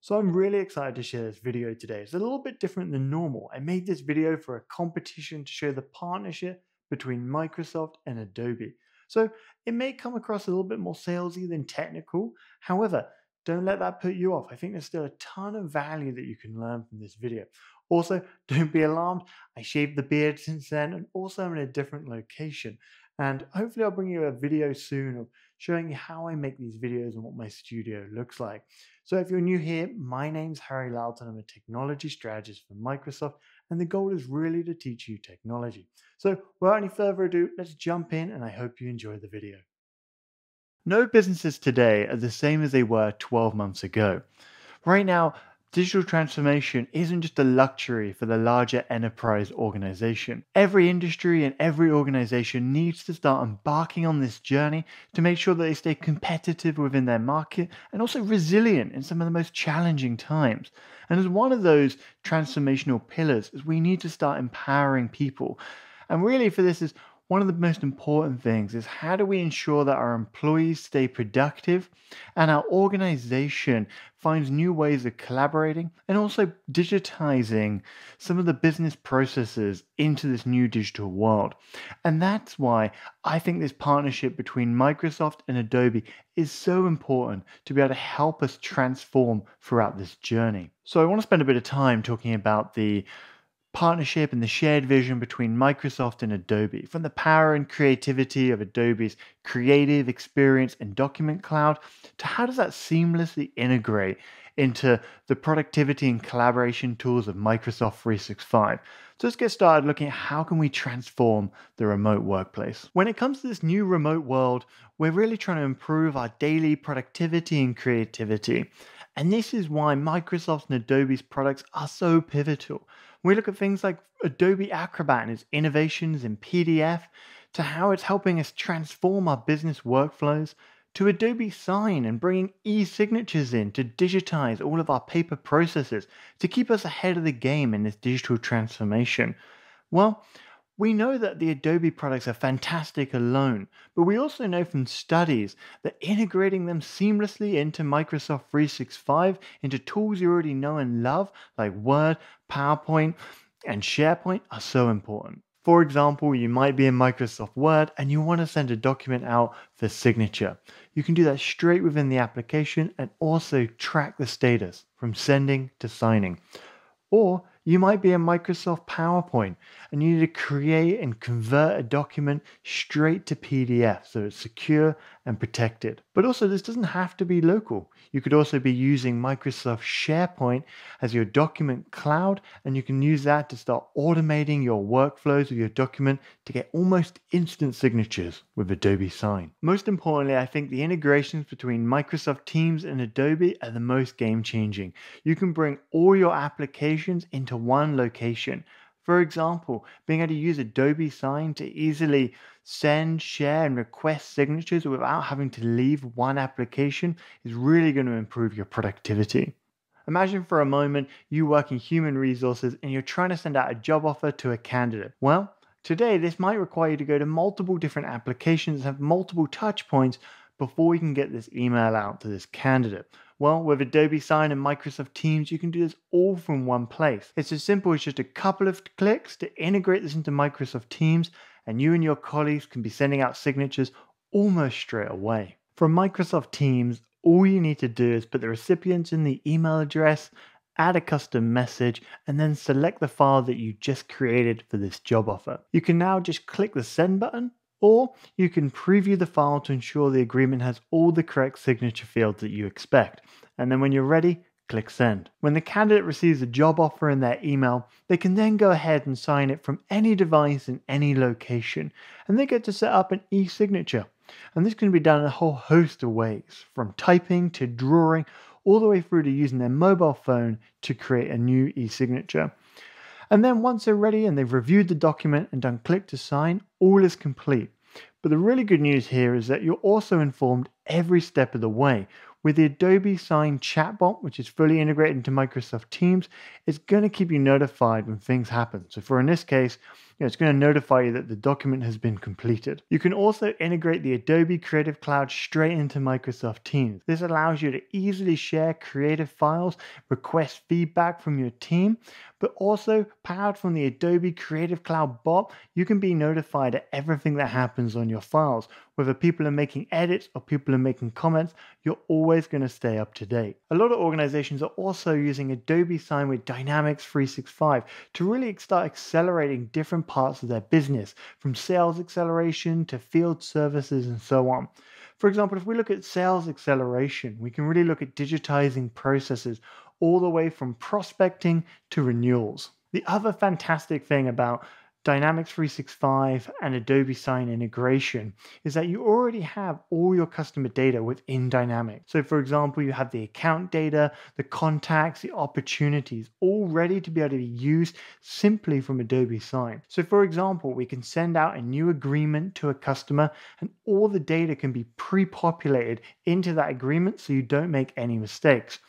So I'm really excited to share this video today. It's a little bit different than normal. I made this video for a competition to show the partnership between Microsoft and Adobe. So it may come across a little bit more salesy than technical. However, don't let that put you off. I think there's still a ton of value that you can learn from this video. Also, don't be alarmed. I shaved the beard since then, and also I'm in a different location. And hopefully I'll bring you a video soon of showing you how I make these videos and what my studio looks like. So if you're new here, my name's Harry Loughton. I'm a technology strategist for Microsoft, and the goal is really to teach you technology. So without any further ado, let's jump in, and I hope you enjoy the video. No businesses today are the same as they were 12 months ago. Right now, digital transformation isn't just a luxury for the larger enterprise organization. Every industry and every organization needs to start embarking on this journey to make sure that they stay competitive within their market and also resilient in some of the most challenging times. And as one of those transformational pillars, is we need to start empowering people. And really for this is one of the most important things is how do we ensure that our employees stay productive and our organization finds new ways of collaborating and also digitizing some of the business processes into this new digital world. And that's why I think this partnership between Microsoft and Adobe is so important to be able to help us transform throughout this journey. So I want to spend a bit of time talking about the partnership and the shared vision between Microsoft and Adobe, from the power and creativity of Adobe's creative experience and document cloud to how does that seamlessly integrate into the productivity and collaboration tools of Microsoft 365. So let's get started looking at how can we transform the remote workplace. When it comes to this new remote world, we're really trying to improve our daily productivity and creativity. And this is why Microsoft and Adobe's products are so pivotal. We look at things like Adobe Acrobat and its innovations in PDF, to how it's helping us transform our business workflows, to Adobe Sign and bringing e-signatures in to digitize all of our paper processes to keep us ahead of the game in this digital transformation. Well, we know that the Adobe products are fantastic alone, but we also know from studies that integrating them seamlessly into Microsoft 365, into tools you already know and love, like Word, PowerPoint, and SharePoint, are so important. For example, you might be in Microsoft Word and you want to send a document out for signature. You can do that straight within the application and also track the status from sending to signing. Or you might be in Microsoft PowerPoint and you need to create and convert a document straight to PDF so it's secure and protected. But also, this doesn't have to be local. You could also be using Microsoft SharePoint as your document cloud, and you can use that to start automating your workflows of your document to get almost instant signatures with Adobe Sign. Most importantly, I think the integrations between Microsoft Teams and Adobe are the most game-changing. You can bring all your applications into one location. For example, being able to use Adobe Sign to easily send, share, and request signatures without having to leave one application is really going to improve your productivity. Imagine for a moment you work in human resources and you're trying to send out a job offer to a candidate. Well, today this might require you to go to multiple different applications and have multiple touch points before you can get this email out to this candidate. Well, with Adobe Sign and Microsoft Teams, you can do this all from one place. It's as simple as just a couple of clicks to integrate this into Microsoft Teams, and you and your colleagues can be sending out signatures almost straight away. From Microsoft Teams, all you need to do is put the recipients in the email address, add a custom message, and then select the file that you just created for this job offer. You can now just click the send button, or you can preview the file to ensure the agreement has all the correct signature fields that you expect. And then when you're ready, click send. When the candidate receives a job offer in their email, they can then go ahead and sign it from any device in any location. And they get to set up an e-signature. And this can be done in a whole host of ways, from typing to drawing, all the way through to using their mobile phone to create a new e-signature. And then once they're ready and they've reviewed the document and done click to sign, all is complete. But the really good news here is that you're also informed every step of the way. With the Adobe Sign chatbot, which is fully integrated into Microsoft Teams, it's going to keep you notified when things happen. So in this case, it's going to notify you that the document has been completed. You can also integrate the Adobe Creative Cloud straight into Microsoft Teams. This allows you to easily share creative files, request feedback from your team, but also powered from the Adobe Creative Cloud bot, you can be notified of everything that happens on your files. Whether people are making edits or people are making comments, you're always going to stay up to date. A lot of organizations are also using Adobe Sign with Dynamics 365 to really start accelerating different parts of their business, from sales acceleration to field services and so on. For example, if we look at sales acceleration, we can really look at digitizing processes all the way from prospecting to renewals. The other fantastic thing about Dynamics 365 and Adobe Sign integration is that you already have all your customer data within Dynamics. So for example, you have the account data, the contacts, the opportunities, all ready to be able to be used simply from Adobe Sign. So for example, we can send out a new agreement to a customer and all the data can be pre-populated into that agreement so you don't make any mistakes.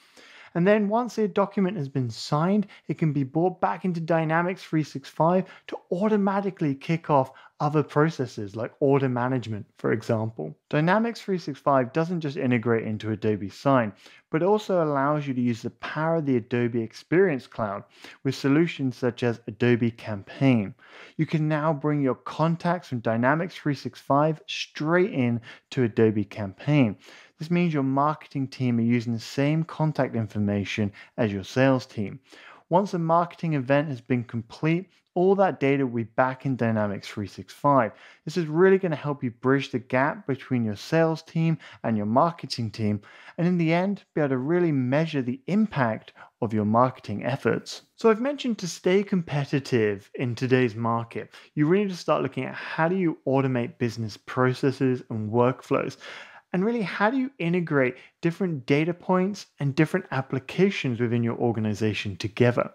And then once a document has been signed, it can be brought back into Dynamics 365 to automatically kick off other processes like order management, for example. Dynamics 365 doesn't just integrate into Adobe Sign, but also allows you to use the power of the Adobe Experience Cloud with solutions such as Adobe Campaign. You can now bring your contacts from Dynamics 365 straight in to Adobe Campaign. This means your marketing team are using the same contact information as your sales team. Once a marketing event has been complete, all that data will be back in Dynamics 365. This is really going to help you bridge the gap between your sales team and your marketing team, and in the end, be able to really measure the impact of your marketing efforts. So I've mentioned to stay competitive in today's market, you really need to start looking at how do you automate business processes and workflows. And really, how do you integrate different data points and different applications within your organization together?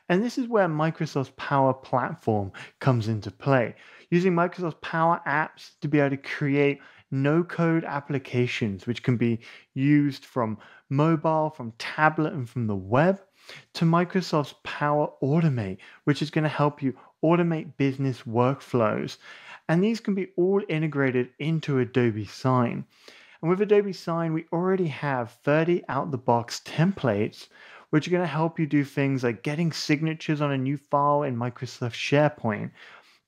And this is where Microsoft's Power Platform comes into play. Using Microsoft's Power Apps to be able to create no-code applications, which can be used from mobile, from tablet, and from the web, to Microsoft's Power Automate, which is going to help you automate business workflows. And these can be all integrated into Adobe Sign. And with Adobe Sign, we already have 30 out-the-box templates, which are going to help you do things like getting signatures on a new file in Microsoft SharePoint,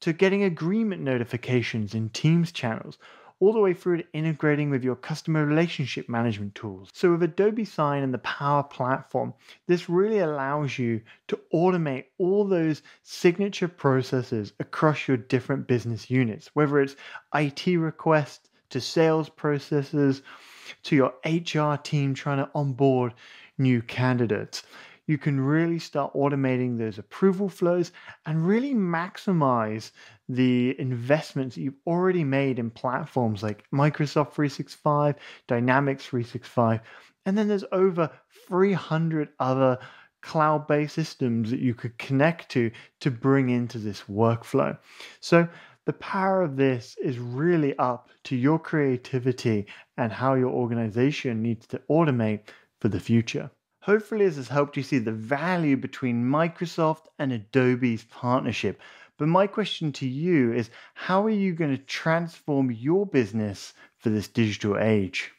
to getting agreement notifications in Teams channels, all the way through to integrating with your customer relationship management tools. So with Adobe Sign and the Power Platform, this really allows you to automate all those signature processes across your different business units, whether it's IT requests, to sales processes, to your HR team trying to onboard new candidates. You can really start automating those approval flows and really maximize the investments that you've already made in platforms like Microsoft 365, Dynamics 365, and then there's over 300 other cloud-based systems that you could connect to bring into this workflow. So the power of this is really up to your creativity and how your organization needs to automate for the future. Hopefully, this has helped you see the value between Microsoft and Adobe's partnership. But my question to you is, how are you going to transform your business for this digital age?